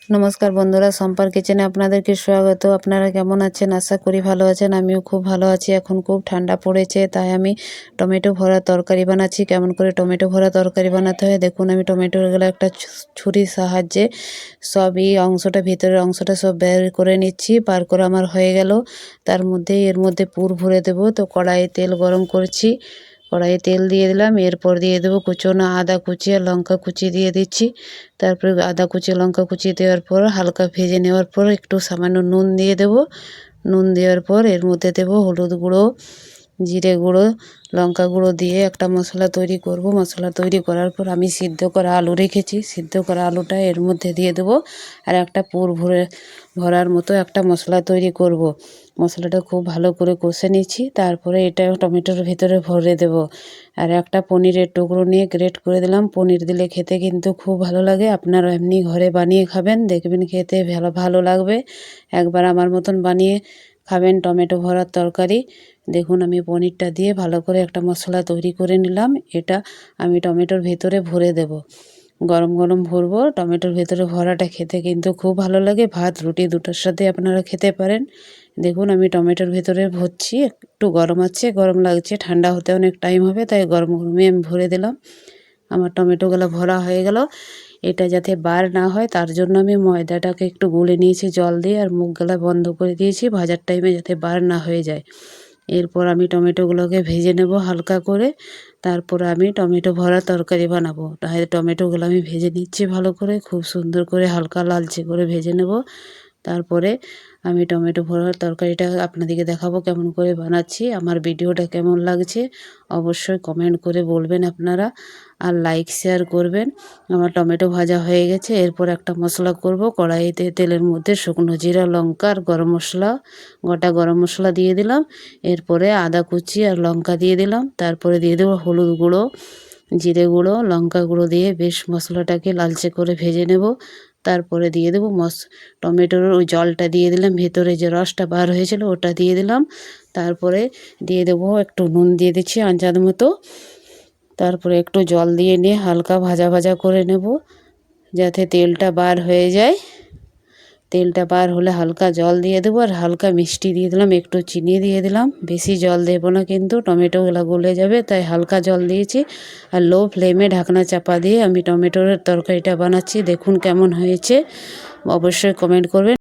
নমস্কার বন্ধুরা, সম্পার কিচেনে আপনাদেরকে স্বাগত। আপনারা কেমন আছেন? আশা করি ভালো আছেন। আমিও খুব ভালো আছি। এখন খুব ঠান্ডা পড়েছে, তাই আমি টমেটো ভরা তরকারি বানাচ্ছি। কেমন করে টমেটো ভরা তরকারি বানাতে হয় দেখুন। আমি টমেটোগুলো একটা ছুরির সাহায্যে সবই অংশটা, ভিতরের অংশটা সব বের করে নিচ্ছি। বার করে আমার হয়ে গেল। এর মধ্যে পুর ভরে দেবো। তো কড়াইয়ে তেল গরম করছি, কড়াইয়ে তেল দিয়ে দিলাম। এরপর দিয়ে দেবো কুচনো আদা কুচি আর লঙ্কা কুচি দিয়ে দিচ্ছি। তারপরে আদা কুচি লঙ্কা কুচি দেওয়ার পর হালকা ভেজে নেওয়ার পর একটু সামান্য নুন দিয়ে দেবো। নুন দেওয়ার পর এর মধ্যে দেবো হলুদ গুঁড়ো, জিরে গুঁড়ো, লঙ্কা গুঁড়ো দিয়ে একটা মশলা তৈরি করব। মশলা তৈরি করার পর আমি সিদ্ধ করা আলু রেখেছি, সিদ্ধ করা আলুটা এর মধ্যে দিয়ে দেবো। আর একটা পুর ভরার মতো একটা মশলা তৈরি করব। মশলাটা খুব ভালো করে কষে নিচ্ছি। তারপরে এটা টমেটোর ভিতরে ভরে দেব। আর একটা পনিরের টুকরো নিয়ে গ্রেট করে দিলাম। পনির দিলে খেতে কিন্তু খুব ভালো লাগে। আপনারা এমনি ঘরে বানিয়ে খাবেন, দেখবেন খেতে ভালো ভালো লাগবে। একবার আমার মতন বানিয়ে খাবেন টমেটো ভরার তরকারি। দেখুন আমি পনিরটা দিয়ে ভালো করে একটা মশলা তৈরি করে নিলাম। এটা আমি টমেটোর ভেতরে ভরে দেব। গরম গরম ভরবো। টমেটোর ভেতরে ভরাটা খেতে কিন্তু খুব ভালো লাগে। ভাত রুটি দুটোর সাথে আপনারা খেতে পারেন। দেখুন আমি টমেটোর ভেতরে ভরছি। একটু গরম আছে, গরম লাগছে, ঠান্ডা হতে অনেক টাইম হবে, তাই গরম গরমে আমি ভরে দিলাম। আমার টমেটোগুলো ভরা হয়ে গেল। এটা যাতে বার না হয় তার জন্য আমি ময়দাটাকে একটু গুলে নিয়েছি জল দিয়ে, আর মুখগুলা বন্ধ করে দিয়েছি ভাজার টাইমে যাতে বার না হয়ে যায়। এরপর আমি টমেটোগুলোকে ভেজে নেব হালকা করে। তারপর আমি টমেটো ভরা তরকারি বানাবো। তাই টমেটোগুলো আমি ভেজে নিচ্ছি ভালো করে, খুব সুন্দর করে হালকা লালচে করে ভেজে নেব। তারপরে আমি টমেটো ভরার তরকারিটা আপনাদেরকে দেখাবো কেমন করে বানাচ্ছি। আমার ভিডিওটা কেমন লাগছে অবশ্যই কমেন্ট করে বলবেন আপনারা, আর লাইক শেয়ার করবেন। আমার টমেটো ভাজা হয়ে গেছে। এরপর একটা মশলা করব। কড়াইতে তেলের মধ্যে শুকনো জিরা, লঙ্কা আর গরম মশলা, গোটা গরম মশলা দিয়ে দিলাম। এরপরে আদা কুচি আর লঙ্কা দিয়ে দিলাম। তারপরে দিয়ে দেবো হলুদ গুঁড়ো, জিরে গুঁড়ো, লঙ্কা গুঁড়ো দিয়ে বেশ মশলাটাকে লালচে করে ভেজে নেব। তারপরে দিয়ে দেবো টমেটোর ওই জলটা দিয়ে দিলাম, ভেতরে যে রসটা বার হয়েছিল ওটা দিয়ে দিলাম। তারপরে দিয়ে দেবো একটু নুন দিয়ে দিচ্ছি আন্দাজ মতো। তারপরে একটু জল দিয়ে নিয়ে হালকা ভাজা ভাজা করে নেব যাতে তেলটা বার হয়ে যায়। তেলটা বার হলে হালকা জল দিয়ে দেবো, আর হালকা মিষ্টি দিয়ে দিলাম, একটু চিনি দিয়ে দিলাম। বেশি জল দেবো না কিন্তু টমেটোগুলো গলে যাবে, তাই হালকা জল দিয়েছি। আর লো ফ্লেমে ঢাকনা চাপা দিয়ে আমি টমেটোর তরকারিটা বানাচ্ছি। দেখুন কেমন হয়েছে অবশ্যই কমেন্ট করবেন।